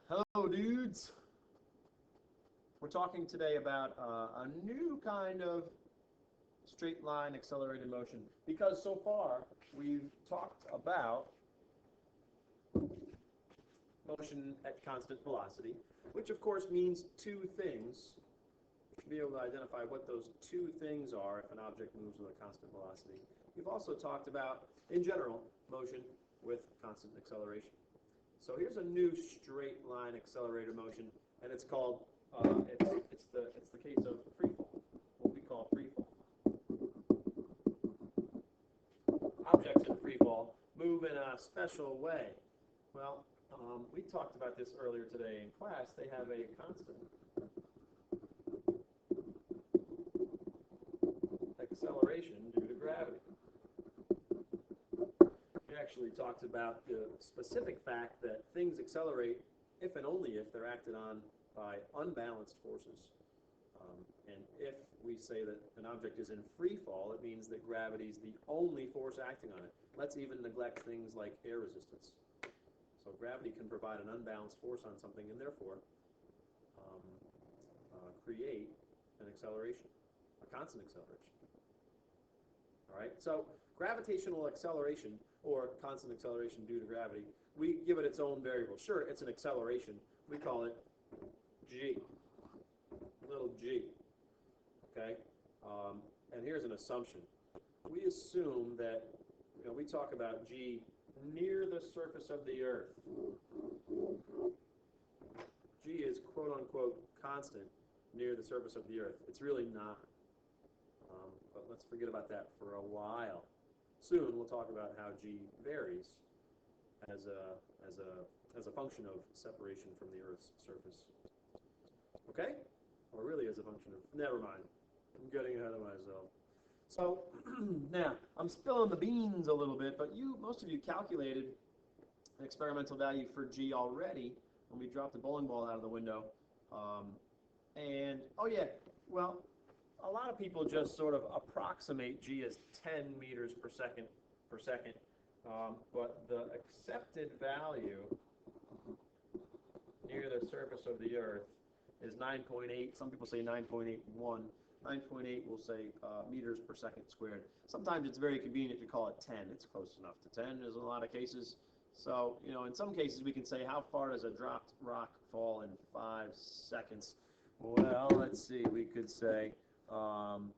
Hello, dudes. We're talking today about a new kind of straight line accelerated motion because so far we've talked about motion at constant velocity, which of course means two things. You should be able to identify what those two things are if an object moves with a constant velocity. We've also talked about, in general, motion with constant acceleration. So here's a new straight line accelerated motion, and it's called it's the case of free fall, what we call free fall. Objects in free fall move in a special way. Well, we talked about this earlier today in class. They have a constant acceleration due to gravity. We actually talked about the specific fact that things accelerate if and only if they're acted on by unbalanced forces. And if we say that an object is in free fall, it means that gravity is the only force acting on it. Let's even neglect things like air resistance. So gravity can provide an unbalanced force on something and therefore create an acceleration, a constant acceleration. All right, so gravitational acceleration or constant acceleration due to gravity, we give it its own variable. Sure, it's an acceleration. We call it g, little g. Okay, and here's an assumption. We assume that we talk about g near the surface of the Earth. G is quote unquote constant near the surface of the Earth. It's really not. But let's forget about that for a while. Soon we'll talk about how g varies as a function of separation from the Earth's surface. Okay? Or really as a function of, never mind. I'm getting ahead of myself. So now I'm spilling the beans a little bit, but most of you calculated an experimental value for g already when we dropped the bowling ball out of the window. And oh yeah, well, a lot of people just sort of approximate g as 10 meters per second, but the accepted value near the surface of the Earth is 9.8. Some people say 9.81. 9.8 will say meters per second squared. Sometimes it's very convenient to call it 10. It's close enough to 10 in a lot of cases. So, in some cases we can say how far does a dropped rock fall in 5 seconds? Well, let's see. We could say dropped.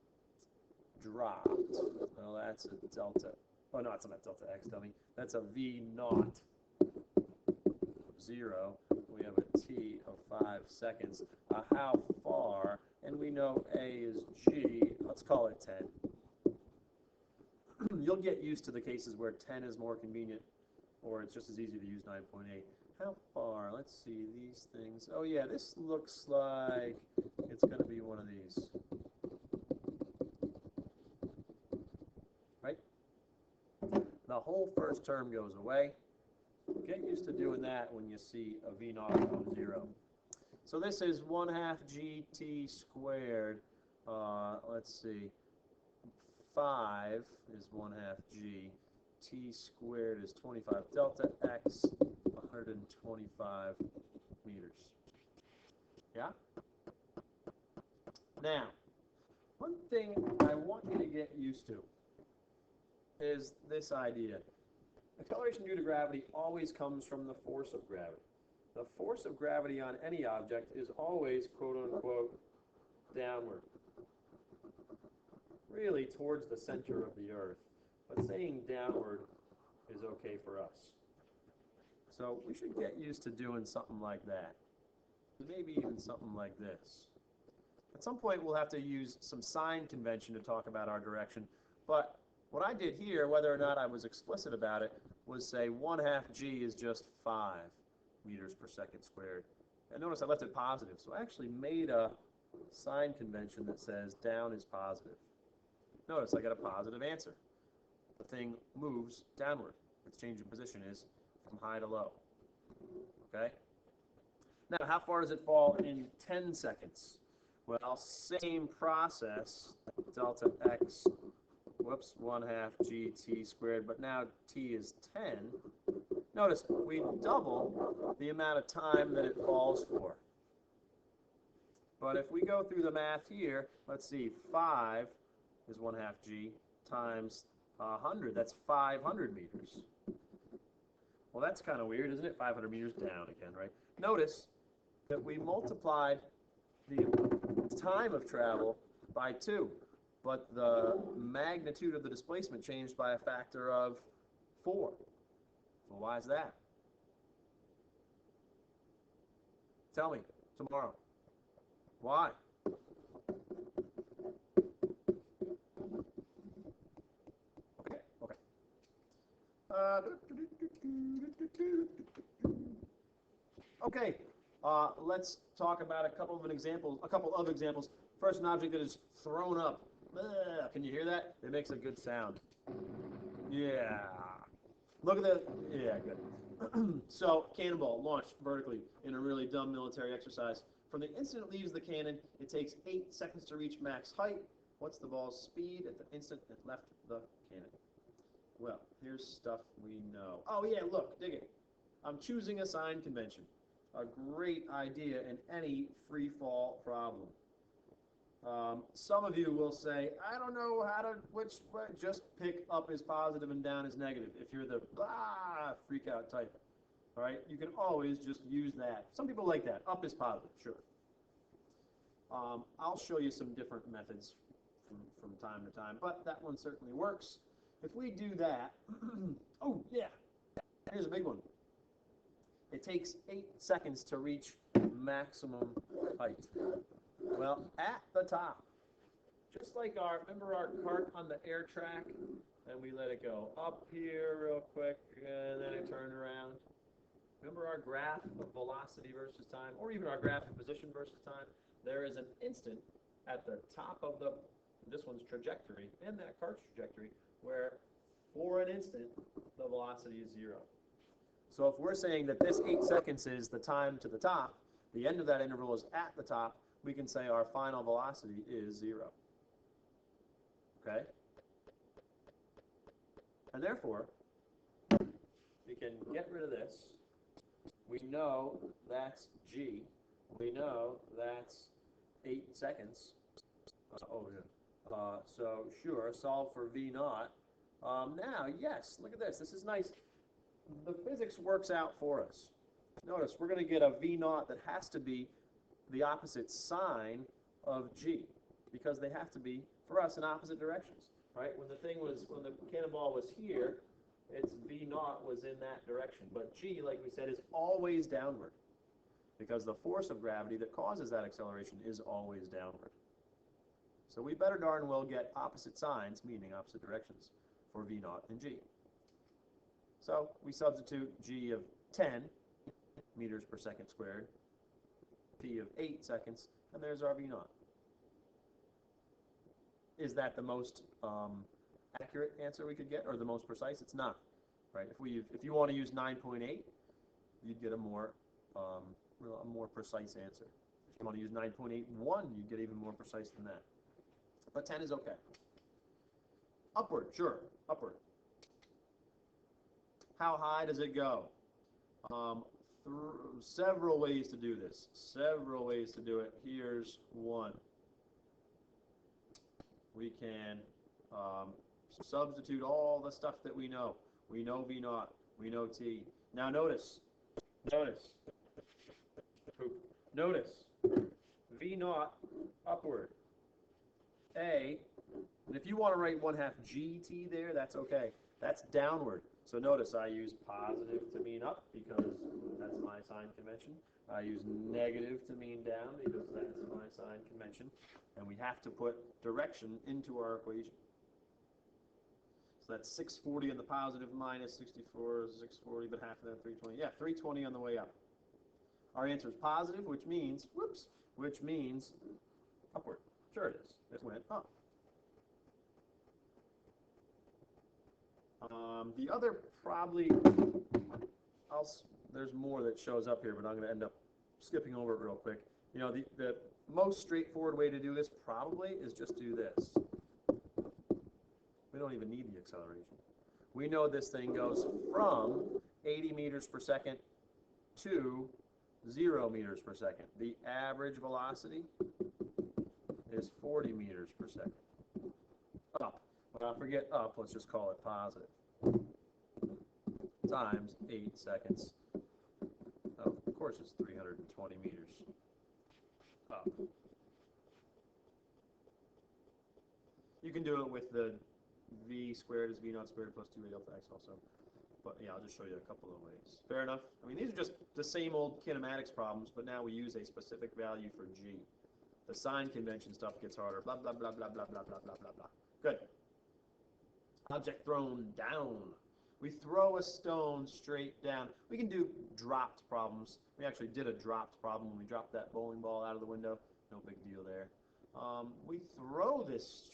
Well, that's a delta. Oh, no, it's not delta x, dummy. That's a v naught 0. We have a t of 5 seconds. How far? And we know a is g. Let's call it 10. You'll get used to the cases where 10 is more convenient, or it's just as easy to use 9.8. How far? Let's see these things. Oh yeah, this looks like it's going to be one of these. Right? The whole first term goes away. Get used to doing that when you see a v naught of 0. So this is 1/2 gt squared. Let's see. 5 is 1/2 g. T squared is 25. Delta x, 125 meters. Yeah? Now, one thing I want you to get used to is this idea. Acceleration due to gravity always comes from the force of gravity. The force of gravity on any object is always, quote unquote, downward. Really towards the center of the Earth. But saying downward is okay for us. So we should get used to doing something like that. Maybe even something like this. At some point we'll have to use some sign convention to talk about our direction. But what I did here, whether or not I was explicit about it, was say 1/2 g is just 5 meters per second squared. And notice I left it positive. So I actually made a sign convention that says down is positive. Notice I got a positive answer. The thing moves downward. Its change in position is from high to low. Okay? Now, how far does it fall in 10 seconds? Well, same process, delta x, 1/2 gt squared, but now t is 10. Notice, we double the amount of time that it falls for. But if we go through the math here, let's see, 5 is 1/2 g times 100. That's 500 meters. Well, that's kind of weird, isn't it? 500 meters down again, right? Notice that we multiplied the time of travel by 2, but the magnitude of the displacement changed by a factor of 4. Well, why is that? Tell me tomorrow. Why? Okay. Okay. Let's talk about a couple of examples. First, an object that is thrown up. Can you hear that? It makes a good sound. Yeah. Look at the. Yeah, good. So, cannonball launched vertically in a really dumb military exercise. From the instant it leaves the cannon, it takes 8 seconds to reach max height. What's the ball's speed at the instant it left the cannon? Well, here's stuff we know. Oh yeah, look, dig it. I'm choosing a sign convention. A great idea in any free fall problem. Some of you will say, I don't know how to, just pick up as positive and down as negative if you're the freak out type. All right, you can always just use that. Some people like that. Up is positive, sure. I'll show you some different methods from time to time, but that one certainly works. If we do that, oh yeah, here's a big one. It takes 8 seconds to reach maximum height. Well, at the top, just like remember our cart on the air track, and we let it go up here real quick, and then it turned around. Remember our graph of velocity versus time, or even our graph of position versus time? There is an instant at the top of this one's trajectory and that cart's trajectory where, for an instant, the velocity is 0. So if we're saying that this 8 seconds is the time to the top, the end of that interval is at the top, we can say our final velocity is 0. Okay? And therefore, we can get rid of this. We know that's g. We know that's 8 seconds. So sure, solve for v naught. Now, yes, look at this. This is nice. The physics works out for us. Notice we're going to get a v naught that has to be the opposite sign of g, because they have to be, for us, in opposite directions. Right? When the cannonball was here, its v naught was in that direction. But g, like we said, is always downward, because the force of gravity that causes that acceleration is always downward. So we better darn well get opposite signs, meaning opposite directions, for v naught and g. So we substitute g of 10 meters per second squared, p of 8 seconds, and there's our v naught. Is that the most accurate answer we could get, or the most precise? It's not, right? If you want to use 9.8, you'd get a more precise answer. If you want to use 9.81, you'd get even more precise than that. But 10 is okay. Upward, sure, upward. How high does it go? Several ways to do this. Several ways to do it. Here's one. We can substitute all the stuff that we know. We know v naught. We know t. Now notice v naught upward. A, and if you want to write 1/2 gt there, that's okay. That's downward. So notice I use positive to mean up because that's my sign convention. I use negative to mean down because that's my sign convention. And we have to put direction into our equation. So that's 640 on the positive minus 64 is 640, but half of that 320. Yeah, 320 on the way up. Our answer is positive, which means upward. Sure it is. It went up. The other probably, there's more that shows up here, but I'm going to end up skipping over it real quick. You know, the most straightforward way to do this probably is just do this. We don't even need the acceleration. We know this thing goes from 80 meters per second to 0 meters per second. The average velocity is 40 meters per second. Up. Well, forget up, let's just call it positive. Times 8 seconds. Oh, of course it's 320 meters up. You can do it with the v squared is v naught squared plus 2a delta x also. But yeah, I'll just show you a couple of ways. Fair enough? I mean, these are just the same old kinematics problems, but now we use a specific value for g. The sign convention stuff gets harder. Blah, blah, blah, blah, blah, blah, blah, blah, blah, blah. Good. Object thrown down. We throw a stone straight down. We can do dropped problems. We actually did a dropped problem when we dropped that bowling ball out of the window. No big deal there. We throw this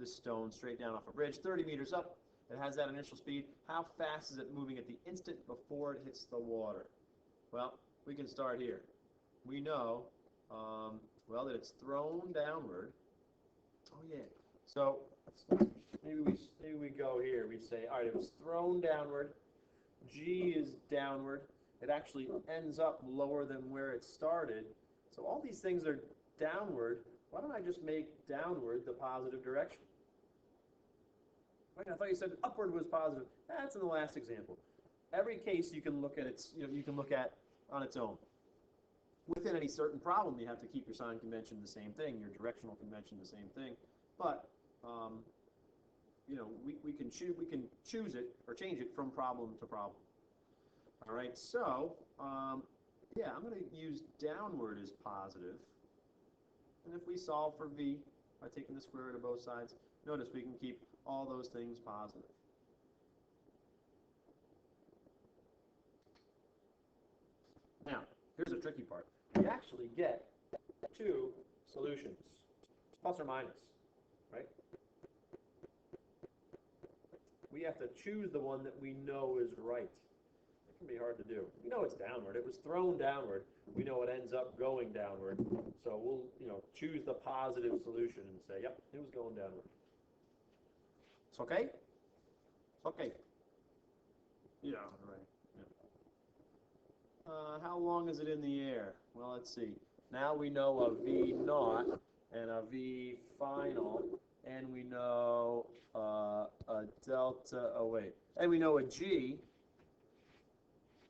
stone straight down off a bridge, 30 meters up. It has that initial speed. How fast is it moving at the instant before it hits the water? Well, we can start here. We know, well, that it's thrown downward. Oh yeah. So maybe we go here. We say, all right, it was thrown downward. G is downward. It actually ends up lower than where it started. So all these things are downward. Why don't I just make downward the positive direction? Wait, I thought you said upward was positive. That's in the last example. Every case you can look at you can look at on its own. Within any certain problem, you have to keep your sign convention the same thing, your directional convention the same thing. But we can choose it or change it from problem to problem. All right, so yeah, I'm going to use downward as positive. And if we solve for v by taking the square root of both sides, notice we can keep all those things positive. Now, here's the tricky part. We actually get two solutions, plus or minus, right? We have to choose the one that we know is right. It can be hard to do. We know it's downward. It was thrown downward. We know it ends up going downward. So we'll, choose the positive solution and say, yep, it was going downward. It's okay? It's okay. Yeah, right. Yeah. How long is it in the air? Well, let's see. Now we know a V naught and a V final, and we know a delta, and we know a G,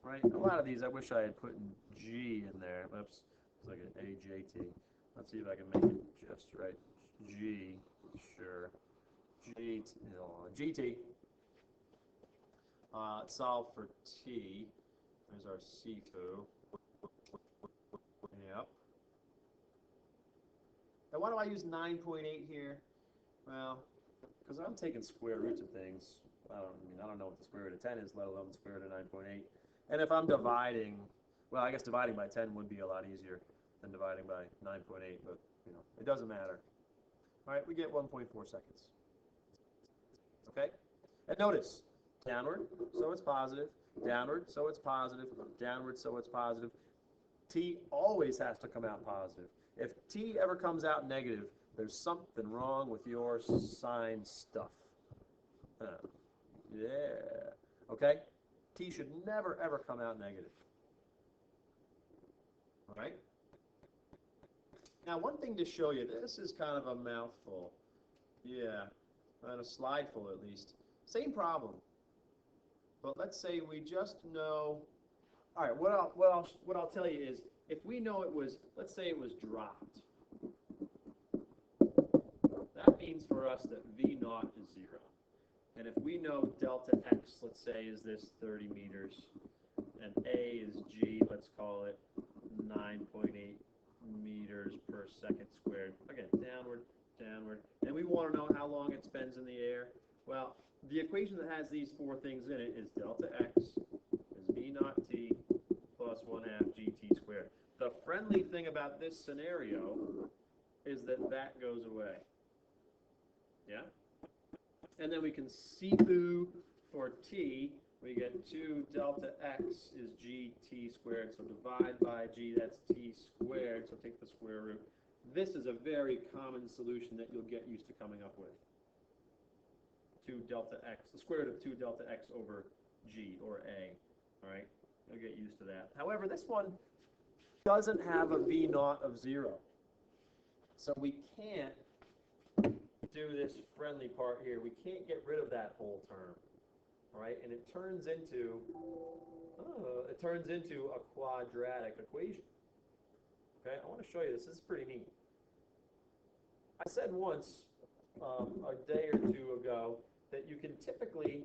right? A lot of these I wish I had put in G in there. Oops, it's like an AJT. Let's see if I can make it just right. G, sure. GT. Let's solve for T. There's our Sifu. Yep. Now, why do I use 9.8 here? Well, because I'm taking square roots of things. I don't know what the square root of 10 is, let alone the square root of 9.8. And if I'm dividing, well, I guess dividing by 10 would be a lot easier than dividing by 9.8, but, it doesn't matter. All right, we get 1.4 seconds. Okay? And notice, downward, so it's positive. Downward, so it's positive. Downward, so it's positive. T always has to come out positive. If T ever comes out negative, there's something wrong with your sign stuff. Yeah. Okay? T should never, ever come out negative. All right? Now, one thing to show you, this is kind of a mouthful. Yeah, and a slide full at least. Same problem. But let's say we just know. All right, what I'll tell you is, if we know it was, let's say it was dropped. That means for us that V naught is 0. And if we know delta x, let's say, is this 30 meters, and A is G, let's call it 9.8 meters per second squared. Again, downward, downward. And we want to know how long it spends in the air. Well, the equation that has these four things in it is delta x is V naught t plus 1/2 gt squared. The friendly thing about this scenario is that that goes away. Yeah? And then we can Sifu for t. We get 2 delta x is gt squared. So divide by g, that's t squared. So take the square root. This is a very common solution that you'll get used to coming up with. 2 delta x, the square root of 2 delta x over g, or a. All right, you'll get used to that. However, this one doesn't have a v naught of 0. So we can't do this friendly part here. We can't get rid of that whole term. All right, and it turns into a quadratic equation. Okay, I want to show you this. This is pretty neat. I said once, a day or two ago, that you can typically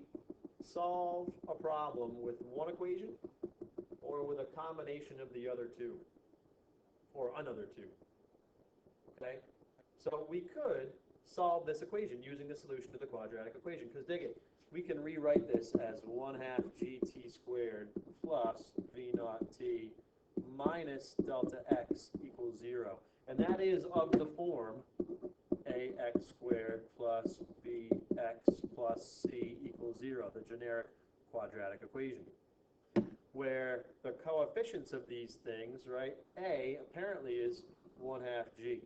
solve a problem with one equation or with a combination of the other two, or another two. Okay, so we could solve this equation using the solution to the quadratic equation, because dig it, we can rewrite this as 1/2 gt squared plus v naught t minus delta x equals 0. And that is of the form ax squared plus bx plus c equals 0, the generic quadratic equation, where the coefficients of these things, right, a apparently is 1/2 g,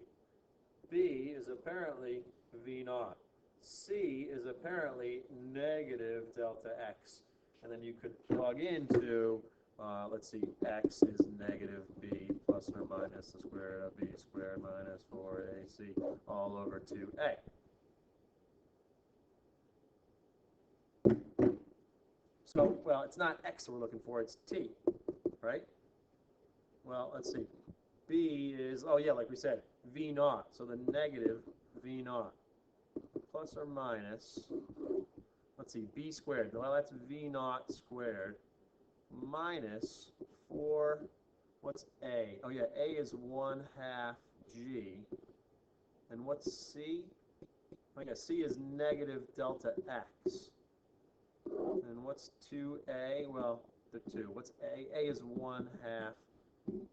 b is apparently v naught, c is apparently negative delta x, and then you could plug into, let's see, x is negative b plus or minus the square root of b squared minus 4ac all over 2a. So, well, it's not x that we're looking for, it's t, right? Well, let's see. B is, oh yeah, like we said, v naught, so the negative v naught plus or minus, let's see, b squared, well, that's v naught squared minus 4, what's a? Oh yeah, a is 1/2 g, and what's c? Oh yeah, c is negative delta x. And what's 2a? Well, the 2. What's a? A is 1/2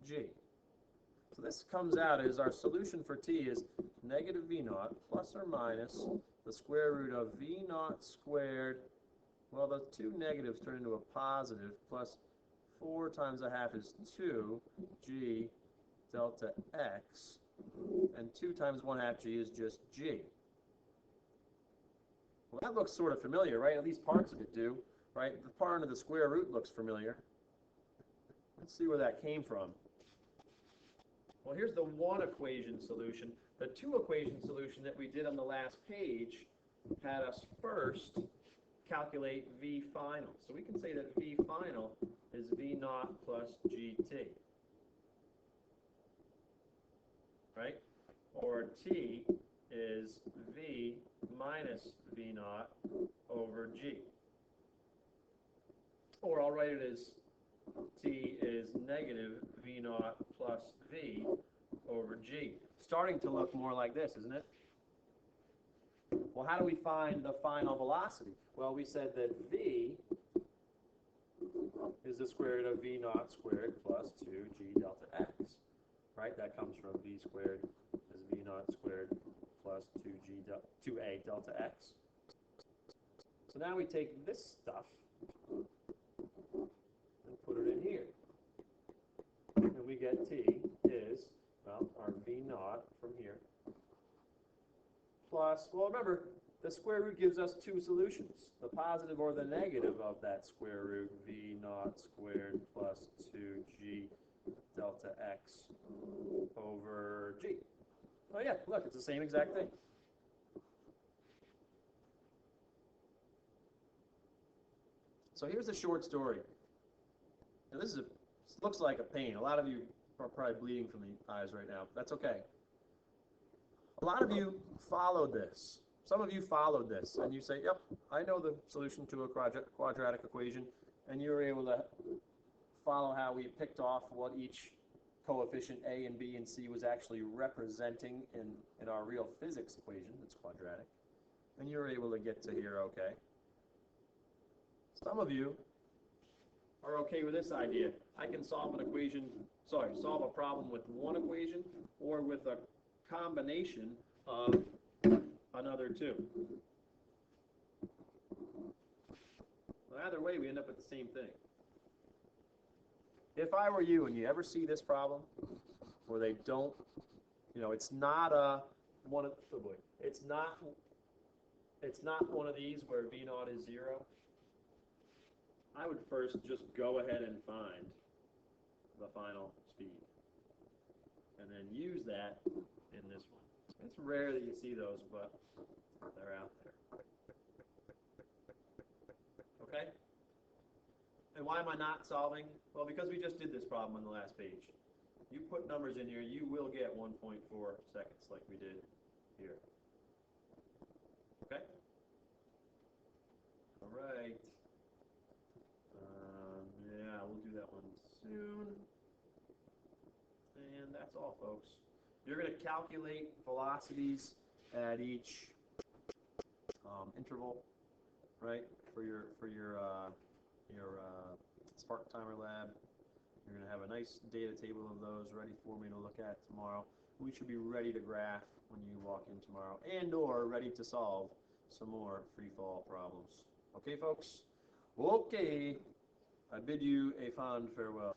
g. So this comes out as our solution for t is negative v naught plus or minus the square root of v naught squared. Well, the two negatives turn into a positive, plus 4 times 1/2 is 2g delta x, and 2 times 1/2 g is just g. Well, that looks sort of familiar, right? At least parts of it do, right? The part of the square root looks familiar. Let's see where that came from. Well, here's the one equation solution. The two equation solution that we did on the last page had us first calculate v final. So we can say that v final is v naught plus gt, right? Or t is v minus v naught over g. Or I'll write it as t is negative v naught plus v over g. Starting to look more like this, isn't it? Well, how do we find the final velocity? Well, we said that v is the square root of v naught squared plus 2g delta x, right? That comes from v squared is v naught squared plus 2a delta x. So now we take this stuff and put it in here. And we get t is, well, our v naught from here, plus, well, remember, the square root gives us two solutions, the positive or the negative of that square root, v naught squared plus 2g delta x over g. Oh yeah, look, it's the same exact thing. So here's the short story. Now this looks like a pain. A lot of you are probably bleeding from the eyes right now, but that's okay. A lot of you followed this. Some of you followed this, and you say, yep, I know the solution to a quadratic equation, and you were able to follow how we picked off what each coefficient a and b and c was actually representing in our real physics equation that's quadratic, and you were able to get to here okay. Some of you are okay with this idea. I can solve an equation, solve a problem with one equation or with a combination of another two. Well, either way, we end up at the same thing. If I were you and you ever see this problem where they don't, it's not one of, oh boy, it's not one of these where v naught is 0, I would first just go ahead and find the final speed, and then use that in this one. It's rare that you see those, but they're out there. Okay? And why am I not solving? Well, because we just did this problem on the last page. You put numbers in here, you will get 1.4 seconds like we did here. Okay? All right. Yeah, we'll do that one soon. And that's all, folks. You're going to calculate velocities at each interval, right? For your Spark Timer Lab. You're going to have a nice data table of those ready for me to look at tomorrow. We should be ready to graph when you walk in tomorrow, and or ready to solve some more free fall problems. Okay, folks? Okay. I bid you a fond farewell.